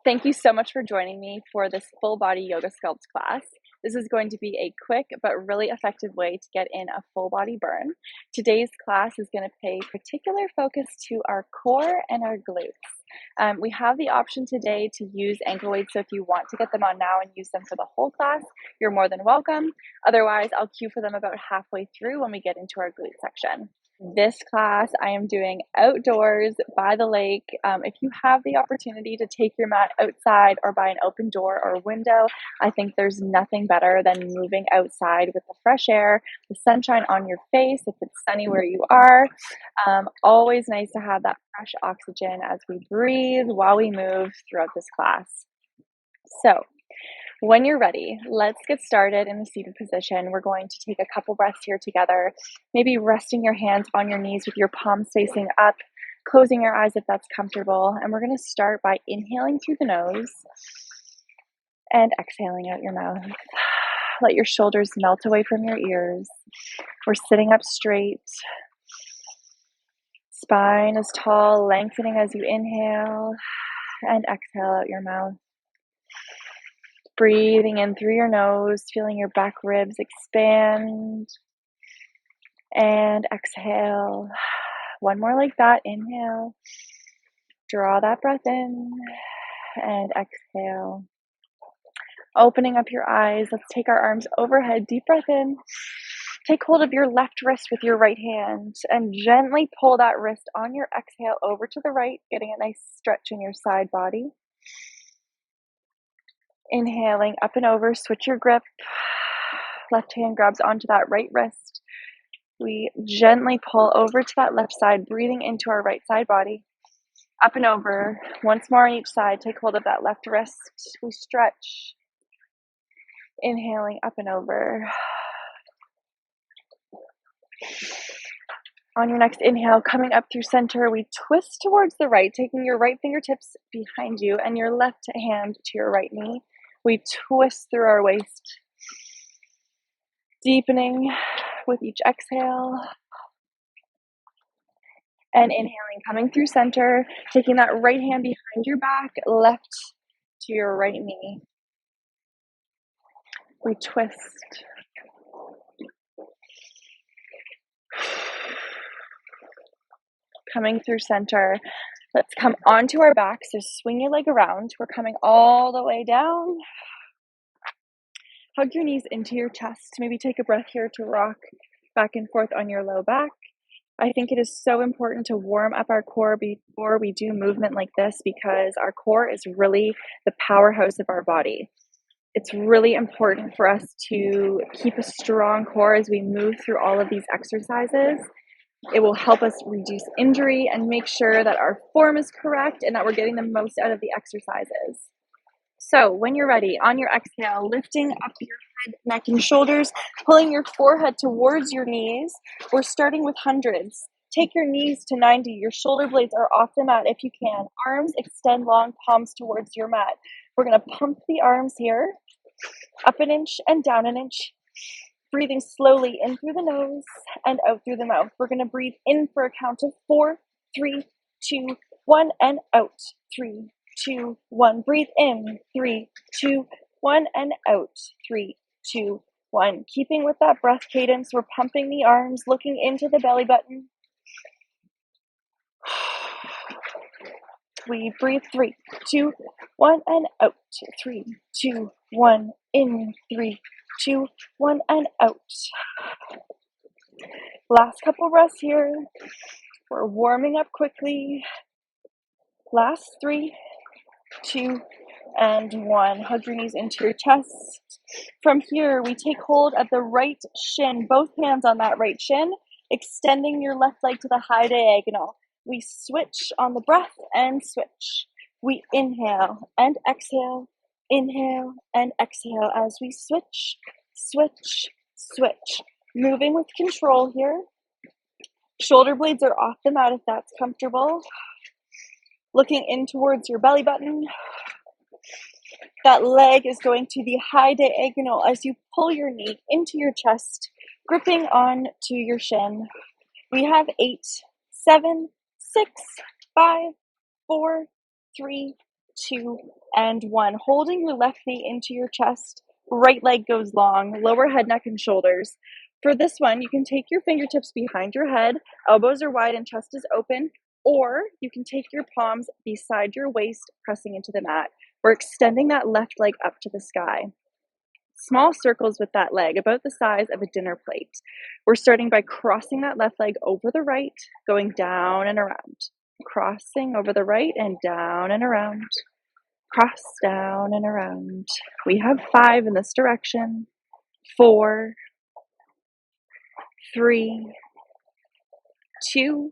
Thank you so much for joining me for this full body yoga sculpt class. This is going to be a quick but really effective way to get in a full body burn. Today's class is going to pay particular focus to our core and our glutes. We have the option today to use ankle weights, so if you want to get them on now and use them for the whole class, you're more than welcome. Otherwise, I'll cue for them about halfway through when we get into our glute section. This class I am doing outdoors by the lake. If you have the opportunity to take your mat outside or by an open door or window, I think there's nothing better than moving outside with the fresh air, the sunshine on your face if it's sunny where you are. Always nice to have that fresh oxygen as we breathe while we move throughout this class. So, when you're ready, let's get started in the seated position. We're going to take a couple breaths here together, maybe resting your hands on your knees with your palms facing up, closing your eyes if that's comfortable. And we're going to start by inhaling through the nose and exhaling out your mouth. Let your shoulders melt away from your ears. We're sitting up straight. Spine is tall, lengthening as you inhale and exhale out your mouth. Breathing in through your nose, feeling your back ribs expand, and exhale. One more like that. Inhale, draw that breath in, and exhale. Opening up your eyes, let's take our arms overhead. Deep breath in. Take hold of your left wrist with your right hand and gently pull that wrist on your exhale over to the right, getting a nice stretch in your side body. Inhaling up and over, switch your grip. Left hand grabs onto that right wrist. We gently pull over to that left side, breathing into our right side body. Up and over. Once more on each side, take hold of that left wrist. We stretch. Inhaling up and over. On your next inhale, coming up through center, we twist towards the right, taking your right fingertips behind you and your left hand to your right knee. We twist through our waist, deepening with each exhale. And inhaling, coming through center, taking that right hand behind your back, left to your right knee. We twist. Coming through center. Let's come onto our back, so swing your leg around. We're coming all the way down. Hug your knees into your chest. Maybe take a breath here to rock back and forth on your low back. I think it is so important to warm up our core before we do movement like this because our core is really the powerhouse of our body. It's really important for us to keep a strong core as we move through all of these exercises. It will help us reduce injury and make sure that our form is correct and that we're getting the most out of the exercises. So when you're ready, on your exhale, lifting up your head, neck, and shoulders, pulling your forehead towards your knees. We're starting with hundreds. Take your knees to 90. Your shoulder blades are off the mat if you can. Arms extend long, palms towards your mat. We're going to pump the arms here, up an inch and down an inch. Breathing slowly in through the nose and out through the mouth. We're going to breathe in for a count of 4, 3, 2, 1, and out. 3, 2, 1. Breathe in. 3, 2, 1, and out. 3, 2, 1. Keeping with that breath cadence, we're pumping the arms, looking into the belly button. We breathe 3, 2, 1, and out. 3, 2, 1. In. 3, 2, 1, and out. Last couple breaths here. We're warming up quickly. Last 3, 2, and 1. Hug your knees into your chest. From here, we take hold of the right shin, both hands on that right shin, extending your left leg to the high diagonal. We switch on the breath and switch. We inhale and exhale. Inhale and exhale as we switch, switch, switch. Moving with control here. Shoulder blades are off the mat if that's comfortable. Looking in towards your belly button. That leg is going to the high diagonal as you pull your knee into your chest, gripping on to your shin. We have 8, 7, 6, 5, 4, 3, 2, and 1. Holding your left knee into your chest, right leg goes long, lower head, neck, and shoulders. For this one, you can take your fingertips behind your head, elbows are wide and chest is open, or you can take your palms beside your waist, pressing into the mat. We're extending that left leg up to the sky. Small circles with that leg, about the size of a dinner plate. We're starting by crossing that left leg over the right, going down and around. Crossing over the right and down and around. Cross, down and around. We have 5 in this direction. 4, 3, 2,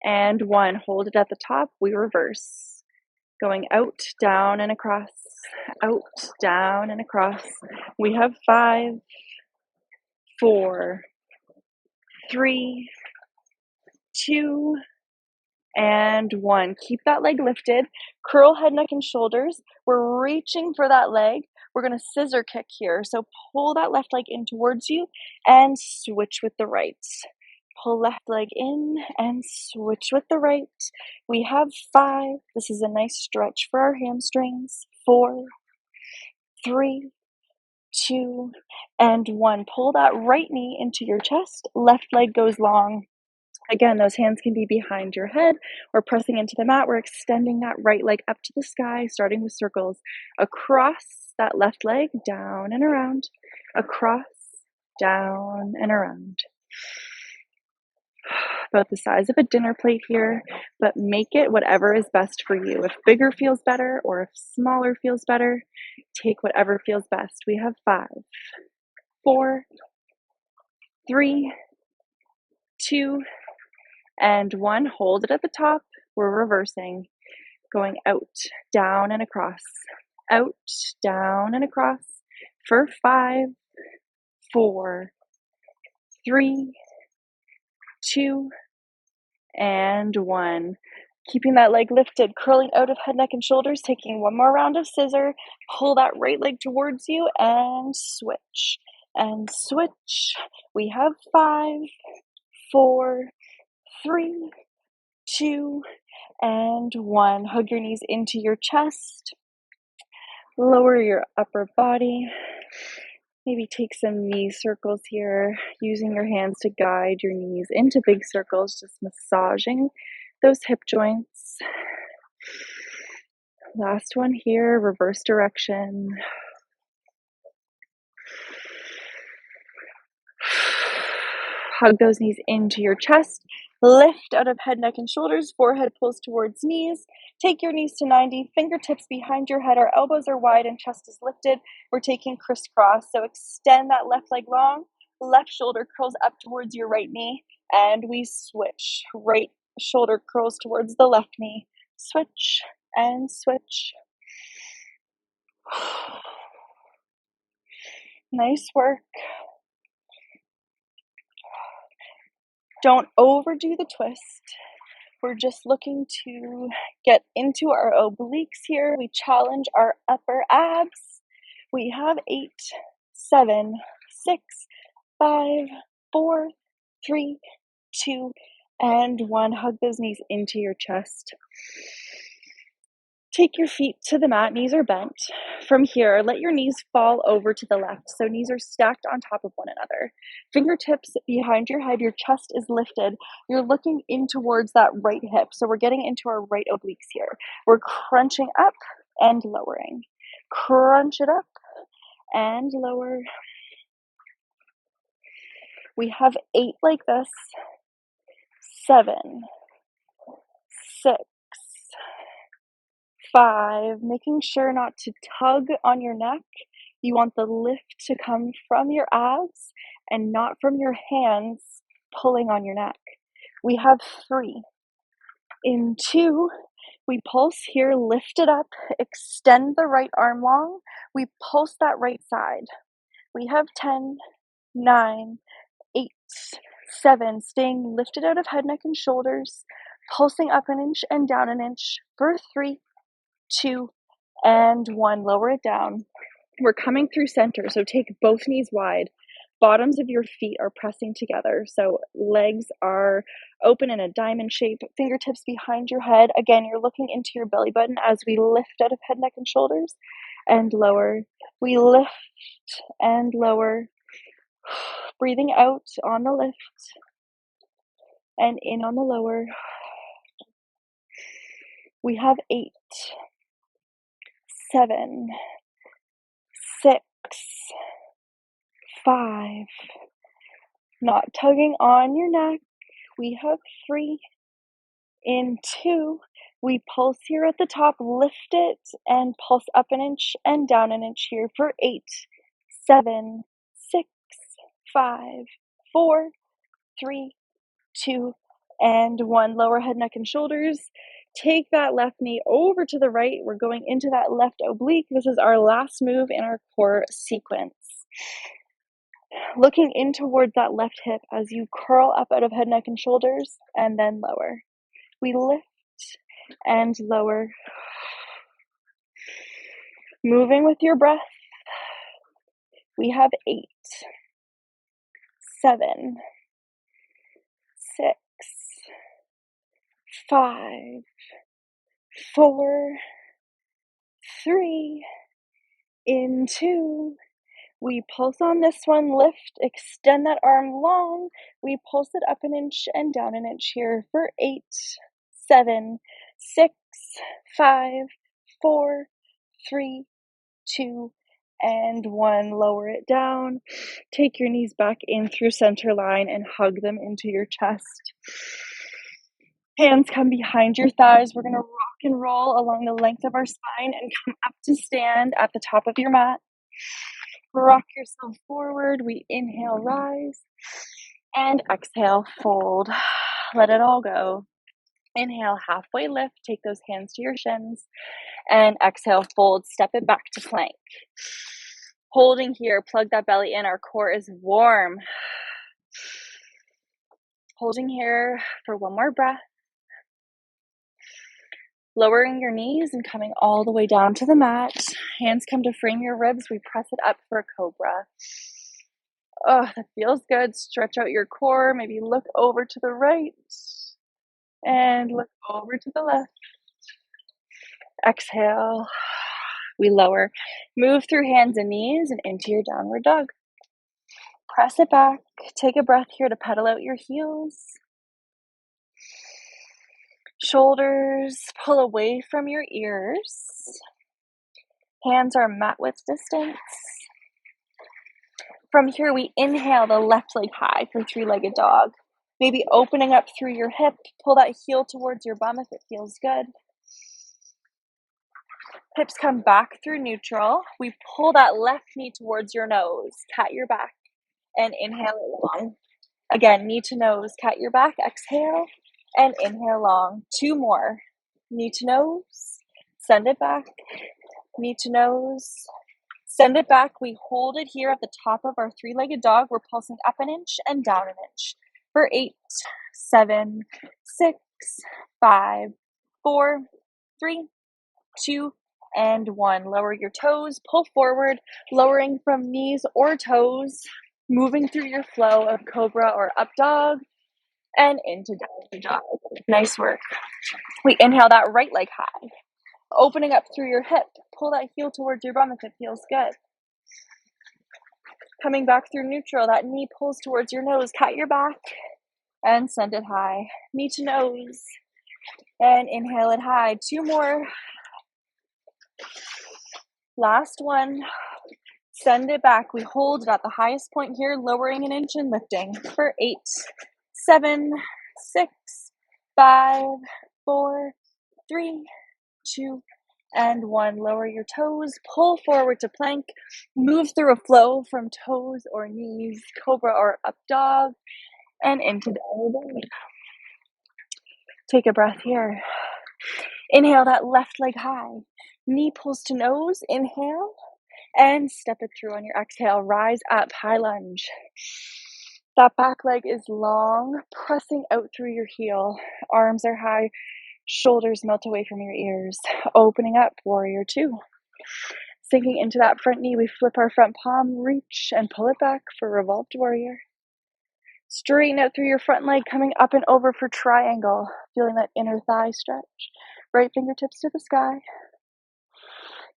and 1. Hold it at the top. We reverse. Going out, down, and across. Out, down, and across. We have 5, 4, 3, 2, and 1. Keep that leg lifted. Curl head, neck, and shoulders. We're reaching for that leg. We're going to scissor kick here. So pull that left leg in towards you and switch with the right. Pull left leg in and switch with the right. We have 5. This is a nice stretch for our hamstrings. 4, 3, 2, and 1. Pull that right knee into your chest. Left leg goes long. Again, those hands can be behind your head or pressing into the mat. We're extending that right leg up to the sky, starting with circles. Across that left leg, down and around. Across, down and around. About the size of a dinner plate here, but make it whatever is best for you. If bigger feels better or if smaller feels better, take whatever feels best. We have 5, 4, 3, 2, and 1. Hold it at the top. We're reversing, going out, down, and across. Out, down, and across for 5, 4, 3, 2, and 1. Keeping that leg lifted, curling out of head, neck, and shoulders, taking one more round of scissor. Pull that right leg towards you and switch. And switch. We have 5, 4, 3, 2, and 1. Hug your knees into your chest. Lower your upper body. Maybe take some knee circles here, using your hands to guide your knees into big circles, just massaging those hip joints. Last one here, reverse direction. Hug those knees into your chest. Lift out of head, neck, and shoulders. Forehead pulls towards knees. Take your knees to 90. Fingertips behind your head. Our elbows are wide and chest is lifted. We're taking crisscross. So extend that left leg long. Left shoulder curls up towards your right knee. And we switch. Right shoulder curls towards the left knee. Switch and switch. Nice work. Don't overdo the twist. We're just looking to get into our obliques here. We challenge our upper abs. We have 8, 7, 6, 5, 4, 3, 2, and 1. Hug those knees into your chest. Take your feet to the mat, knees are bent. From here, let your knees fall over to the left, so knees are stacked on top of one another. Fingertips behind your head, your chest is lifted. You're looking in towards that right hip, so we're getting into our right obliques here. We're crunching up and lowering. Crunch it up and lower. We have 8 like this. 7, 6, 5, making sure not to tug on your neck. You want the lift to come from your abs and not from your hands pulling on your neck. We have 3. In 2, we pulse here, lift it up, extend the right arm long. We pulse that right side. We have 10, 9, 8, 7, staying lifted out of head, neck, and shoulders, pulsing up an inch and down an inch for 3, 2, and 1. Lower it down. We're coming through center, so take both knees wide. Bottoms of your feet are pressing together, so legs are open in a diamond shape, fingertips behind your head. Again, you're looking into your belly button as we lift out of head, neck, and shoulders and lower. We lift and lower, breathing out on the lift and in on the lower. We have 8, 7, 6, 5. Not tugging on your neck. We have 3. In 2, we pulse here at the top, lift it, and pulse up an inch and down an inch here for 8, 7, 6, 5, 4, 3, 2, and 1. Lower head, neck, and shoulders. Take that left knee over to the right. We're going into that left oblique. This is our last move in our core sequence. Looking in towards that left hip as you curl up out of head, neck, and shoulders, and then lower. We lift and lower. Moving with your breath. We have 8, 7, 6, 5, 4, 3. In 2. We pulse on this one, lift, extend that arm long. We pulse it up an inch and down an inch here for 8, 7, 6, 5, 4, 3, 2, and 1. Lower it down. Take your knees back in through center line and hug them into your chest. Hands come behind your thighs. We're going to rock and roll along the length of our spine and come up to stand at the top of your mat. Rock yourself forward. We inhale, rise, and exhale, fold. Let it all go. Inhale, halfway lift. Take those hands to your shins. And exhale, fold. Step it back to plank. Holding here, plug that belly in. Our core is warm. Holding here for one more breath. Lowering your knees and coming all the way down to the mat. Hands come to frame your ribs. We press it up for a cobra. Oh, that feels good. Stretch out your core. Maybe look over to the right and look over to the left. Exhale. We lower. Move through hands and knees and into your downward dog. Press it back. Take a breath here to pedal out your heels. Shoulders pull away from your ears. Hands are mat width distance. From here, we inhale the left leg high for three-legged dog. Maybe opening up through your hip. Pull that heel towards your bum if it feels good. Hips come back through neutral. We pull that left knee towards your nose. Cat your back and inhale it long. Again, knee to nose, cat your back. Exhale and inhale long. 2 more. Knee to nose, send it back. Knee to nose, send it back. We hold it here at the top of our three-legged dog. We're pulsing up an inch and down an inch for 8, 7, 6, 5, 4, 3, 2, and 1. Lower your toes, pull forward, lowering from knees or toes, moving through your flow of cobra or up dog and into downward dog. Nice work. We inhale that right leg high, opening up through your hip. Pull that heel towards your bum if it feels good. Coming back through neutral, that knee pulls towards your nose. Cat your back and send it high. Knee to nose and inhale it high. 2 more. Last one. Send it back. We hold it at the highest point here, lowering an inch and lifting for 8, 7, 6, 5, 4, 3, 2, and 1. Lower your toes, pull forward to plank, move through a flow from toes or knees, cobra or up dog, and into downward dog. Take a breath here. Inhale that left leg high. Knee pulls to nose. Inhale. And step it through on your exhale. Rise up, high lunge. That back leg is long, pressing out through your heel. Arms are high. Shoulders melt away from your ears. Opening up, warrior 2. Sinking into that front knee, we flip our front palm, reach and pull it back for revolved warrior. Straighten out through your front leg, coming up and over for triangle. Feeling that inner thigh stretch. Right fingertips to the sky.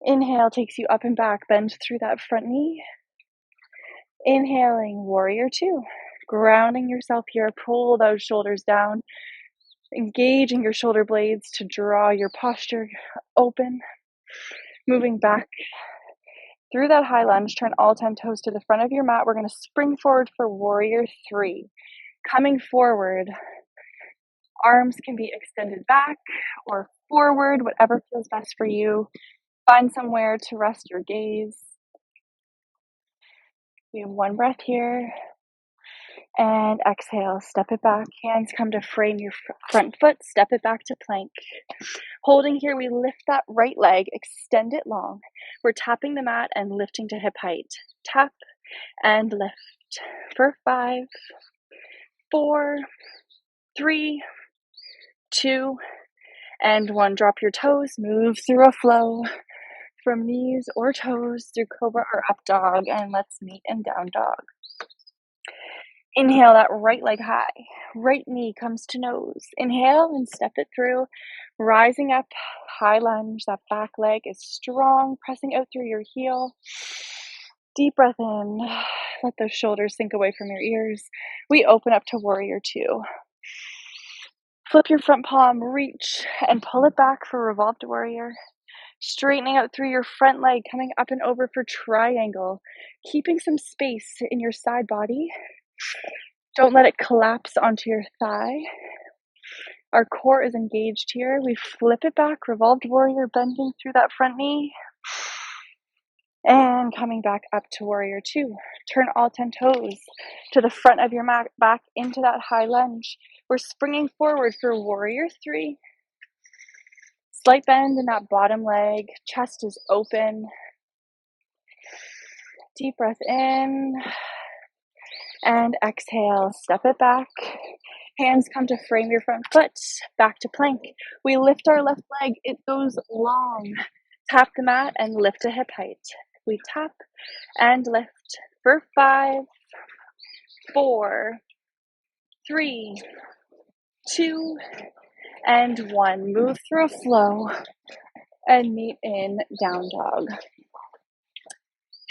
Inhale takes you up and back, bend through that front knee. Inhaling, warrior two. Grounding yourself here, pull those shoulders down. Engaging your shoulder blades to draw your posture open. Moving back through that high lunge, turn all 10 toes to the front of your mat. We're going to spring forward for warrior three. Coming forward, arms can be extended back or forward, whatever feels best for you. Find somewhere to rest your gaze. We have one breath here. And exhale, step it back. Hands come to frame your front foot. Step it back to plank. Holding here, we lift that right leg, extend it long. We're tapping the mat and lifting to hip height. Tap and lift for 5, 4, 3, 2, and 1. Drop your toes, move through a flow from knees or toes through cobra or up dog, and let's meet in down dog. Inhale that right leg high, right knee comes to nose. Inhale and step it through, rising up, high lunge. That back leg is strong, pressing out through your heel. Deep breath in, let those shoulders sink away from your ears. We open up to warrior two. Flip your front palm, reach and pull it back for revolved warrior. Straightening out through your front leg, coming up and over for triangle. Keeping some space in your side body. Don't let it collapse onto your thigh. Our core is engaged here. We flip it back, revolved warrior, bending through that front knee. And coming back up to warrior two. Turn all 10 toes to the front of your mat, back into that high lunge. We're springing forward for warrior three. Slight bend in that bottom leg. Chest is open. Deep breath in. And exhale, step it back. Hands come to frame your front foot, back to plank. We lift our left leg, it goes long. Tap the mat and lift to hip height. We tap and lift for 5, 4, 3, 2, and 1. Move through a flow and meet in down dog.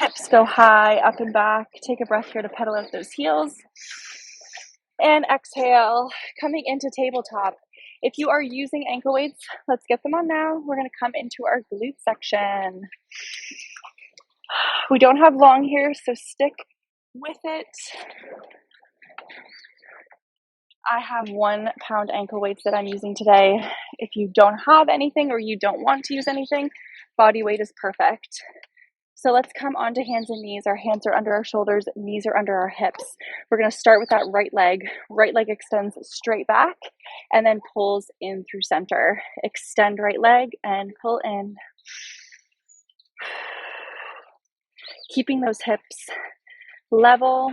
Hips go high, up and back. Take a breath here to pedal out those heels. And exhale, coming into tabletop. If you are using ankle weights, let's get them on now. We're going to come into our glute section. We don't have long here, so stick with it. I have 1 pound ankle weights that I'm using today. If you don't have anything or you don't want to use anything, body weight is perfect. So let's come onto hands and knees. Our hands are under our shoulders, knees are under our hips. We're going to start with that right leg. Right leg extends straight back and then pulls in through center. Extend right leg and pull in. Keeping those hips level.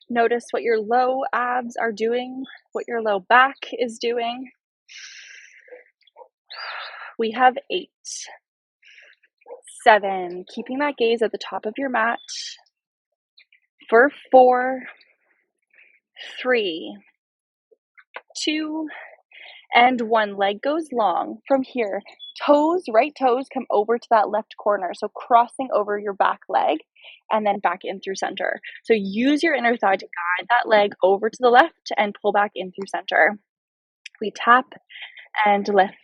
Notice what your low abs are doing, what your low back is doing. We have 8. 7, keeping that gaze at the top of your mat. For 4, 3, 2, and 1. Leg goes long. From here, toes, right toes come over to that left corner. So crossing over your back leg and then back in through center. So use your inner thigh to guide that leg over to the left and pull back in through center. We tap and lift.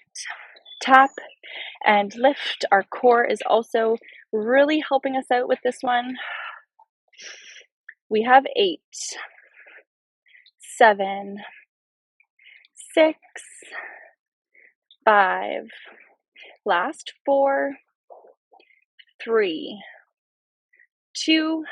Tap and lift. Our core is also really helping us out with this one. We have 8, 7, 6, 5, last 4, 3, 2,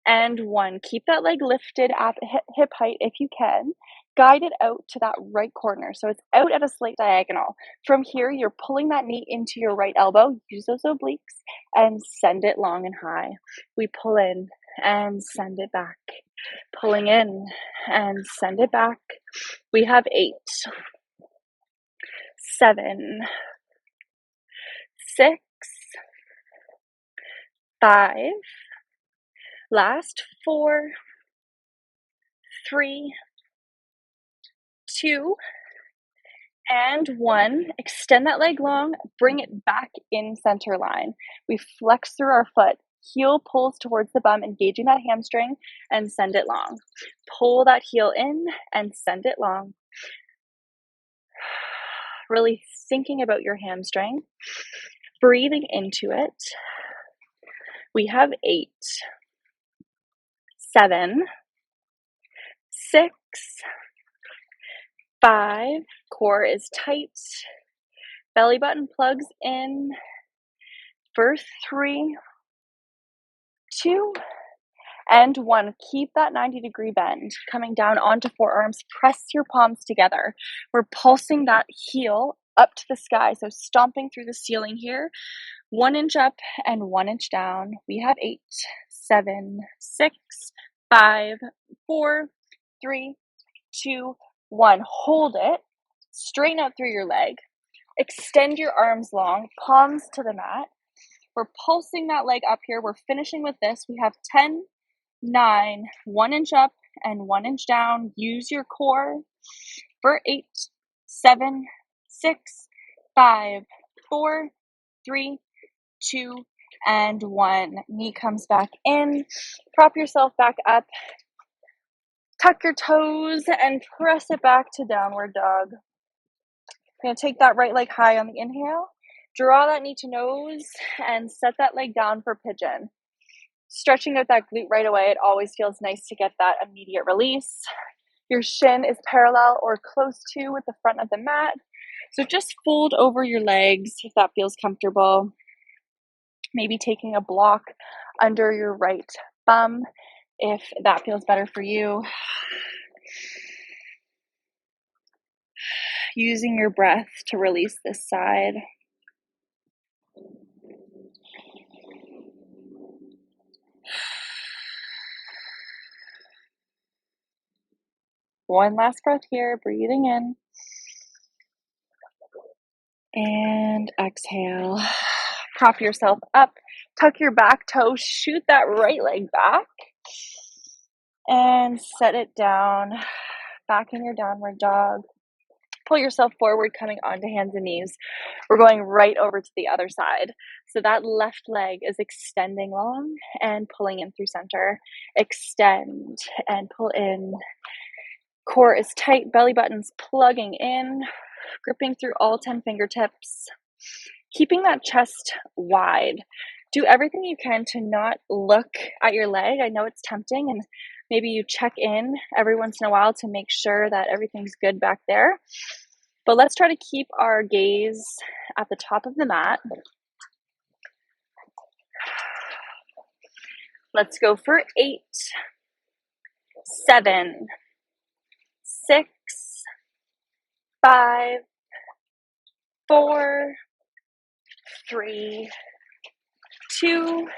and 1. Keep that leg lifted at hip height if you can. Guide it out to that right corner. So it's out at a slight diagonal. From here, you're pulling that knee into your right elbow. Use those obliques and send it long and high. We pull in and send it back. Pulling in and send it back. We have 8, 7, 6, 5, last 4, 3, 2, and 1. Extend that leg long, bring it back in center line. We flex through our foot. Heel pulls towards the bum, engaging that hamstring, and send it long. Pull that heel in and send it long. Really thinking about your hamstring, breathing into it. We have 8, 7, 6, 5, core is tight, belly button plugs in for 3, 2, and 1. Keep that 90-degree bend coming down onto forearms. Press your palms together. We're pulsing that heel up to the sky, so stomping through the ceiling here. 1 inch up and 1 inch down. We have 8, 7, 6, 5, 4, 3, 2, 1. Hold it. Straighten out through your leg. Extend your arms long, palms to the mat. We're pulsing that leg up here. We're finishing with this. We have 10, 9, 1 inch up and 1 inch down. Use your core for 8, 7, 6, 5, 4, 3, 2, and 1. Knee comes back in. Prop yourself back up. Tuck your toes and press it back to downward dog. Gonna take that right leg high on the inhale. Draw that knee to nose and set that leg down for pigeon. Stretching out that glute right away. It always feels nice to get that immediate release. Your shin is parallel or close to with the front of the mat. So just fold over your legs if that feels comfortable. Maybe taking a block under your right thumb if that feels better for you. Using your breath to release this side. One last breath here, breathing in. And exhale. Prop yourself up. Tuck your back toe. Shoot that right leg back. And set it down. Back in your downward dog. Pull yourself forward, coming onto hands and knees. We're going right over to the other side. So that left leg is extending long and pulling in through center. Extend and pull in. Core is tight, belly button's plugging in, gripping through all 10 fingertips. Keeping that chest wide. Do everything you can to not look at your leg. I know it's tempting, and maybe you check in every once in a while to make sure that everything's good back there. But let's try to keep our gaze at the top of the mat. Let's go for 8, 7, 6, 5, 4, 3, 2.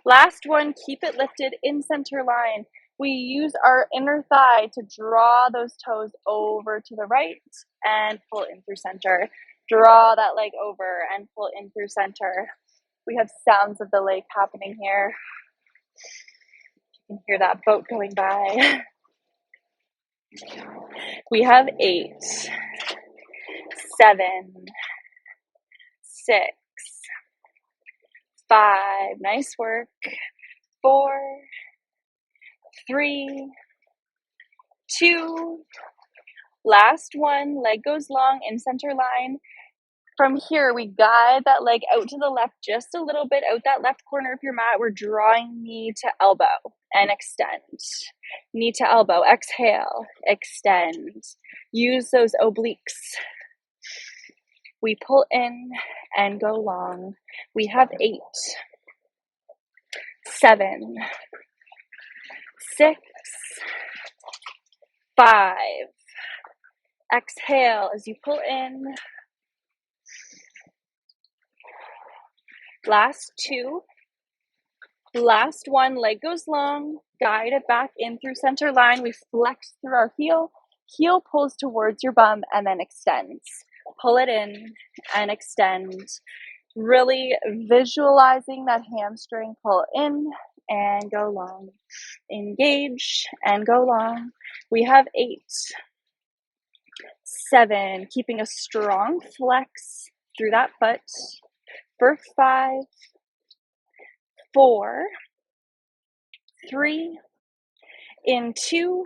Last one, keep it lifted in center line. We use our inner thigh to draw those toes over to the right and pull in through center. Draw that leg over and pull in through center. We have sounds of the lake happening here. You can hear that boat going by. We have 8, 7, 6, 5, nice work, 4, 3, 2, last one, leg goes long in center line. From here, we guide that leg out to the left just a little bit, out that left corner of your mat. We're drawing knee to elbow and extend. Knee to elbow, exhale, extend. Use those obliques. We pull in and go long. We have 8, 7, 6, 5. Exhale as you pull in. Last 2. Last one, leg goes long. Guide it back in through center line. We flex through our heel. Heel pulls towards your bum and then extends. Pull it in and extend. Really visualizing that hamstring pull in and go long. Engage and go long. We have 8, 7, keeping a strong flex through that foot for 5, 4, 3, in 2,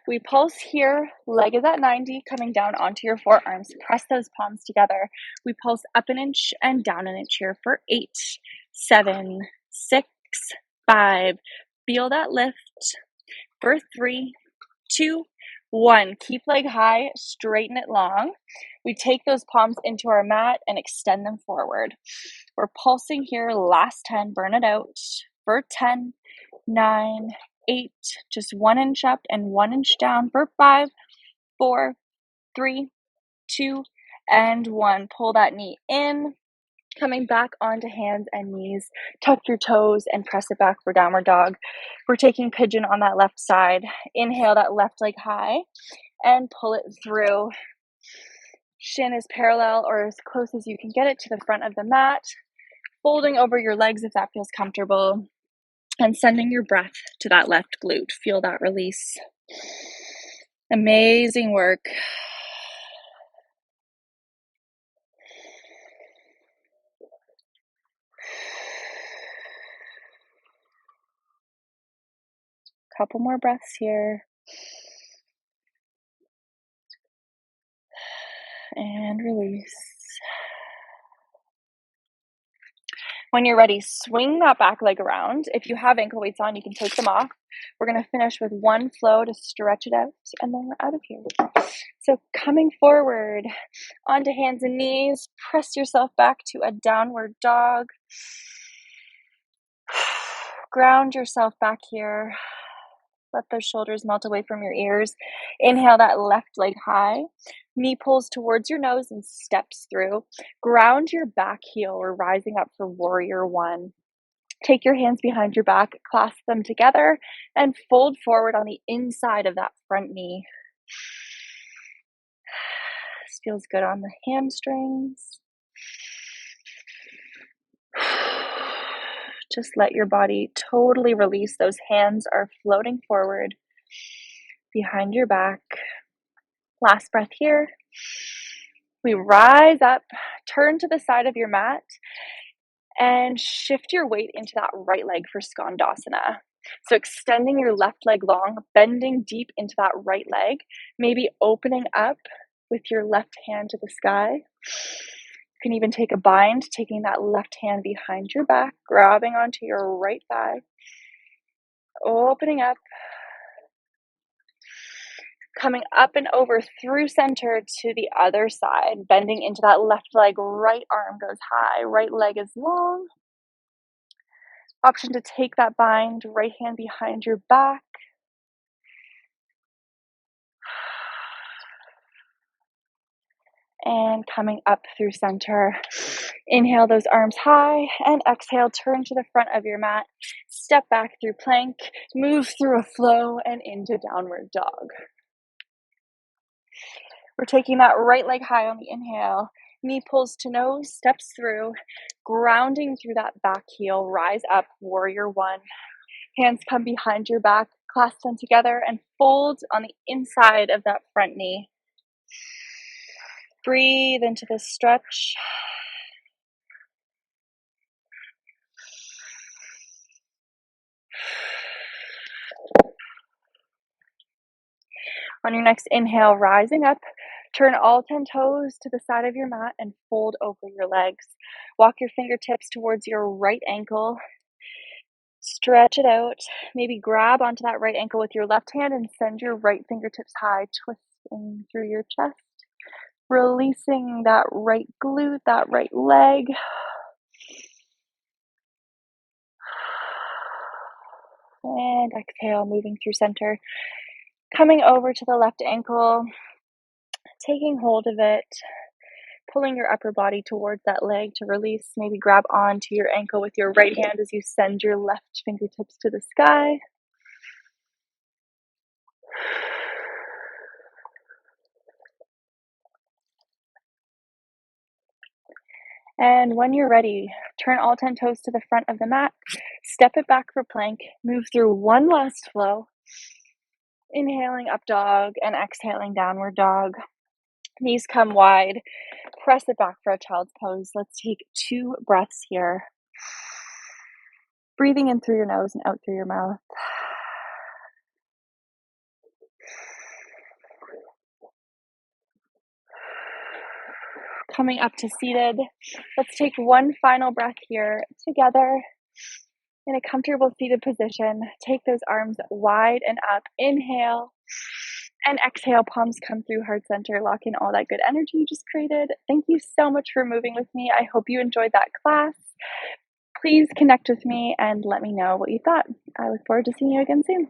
we pulse here, leg is at 90, coming down onto your forearms. Press those palms together. We pulse up an inch and down an inch here for 8, 7, 6, 5. Feel that lift for 3, 2, 1. Keep leg high, straighten it long. We take those palms into our mat and extend them forward. We're pulsing here, last 10, burn it out for 10, 9, 8, just 1 inch up and 1 inch down for 5, 4, 3, 2, and 1. Pull that knee in, coming back onto hands and knees. Tuck your toes and press it back for downward dog. We're taking pigeon on that left side. Inhale that left leg high and pull it through. Shin is parallel or as close as you can get it to the front of the mat. Folding over your legs if that feels comfortable. And sending your breath to that left glute. Feel that release. Amazing work. Couple more breaths here. And release. When you're ready, swing that back leg around. If you have ankle weights on, you can take them off. We're going to finish with one flow to stretch it out, and then we're out of here. So coming forward, onto hands and knees, press yourself back to a downward dog. Ground yourself back here. Let those shoulders melt away from your ears. Inhale that left leg high. Knee pulls towards your nose and steps through. Ground your back heel. We're rising up for warrior 1. Take your hands behind your back, clasp them together, and fold forward on the inside of that front knee. This feels good on the hamstrings. Just let your body totally release. Those hands are floating forward behind your back. Last breath here. We rise up, turn to the side of your mat, and shift your weight into that right leg for Skandasana. So extending your left leg long, bending deep into that right leg, maybe opening up with your left hand to the sky. You can even take a bind, taking that left hand behind your back, grabbing onto your right thigh, opening up, coming up and over through center to the other side, bending into that left leg, right arm goes high, right leg is long. Option to take that bind, right hand behind your back. And coming up through center. Inhale those arms high and exhale, turn to the front of your mat. Step back through plank, move through a flow and into downward dog. We're taking that right leg high on the inhale. Knee pulls to nose, steps through, grounding through that back heel. Rise up, warrior 1. Hands come behind your back, clasp them together, and fold on the inside of that front knee. Breathe into this stretch. On your next inhale, rising up, turn all 10 toes to the side of your mat and fold over your legs. Walk your fingertips towards your right ankle. Stretch it out. Maybe grab onto that right ankle with your left hand and send your right fingertips high, twisting through your chest. Releasing that right glute, that right leg. And exhale, moving through center. Coming over to the left ankle, taking hold of it, pulling your upper body towards that leg to release. Maybe grab onto your ankle with your right hand as you send your left fingertips to the sky. And when you're ready, turn all 10 toes to the front of the mat, step it back for plank, move through one last flow, inhaling up dog and exhaling downward dog. Knees come wide, press it back for a child's pose. Let's take 2 breaths here. Breathing in through your nose and out through your mouth. Coming up to seated. Let's take one final breath here together in a comfortable seated position. Take those arms wide and up. Inhale and exhale. Palms come through heart center. Lock in all that good energy you just created. Thank you so much for moving with me. I hope you enjoyed that class. Please connect with me and let me know what you thought. I look forward to seeing you again soon.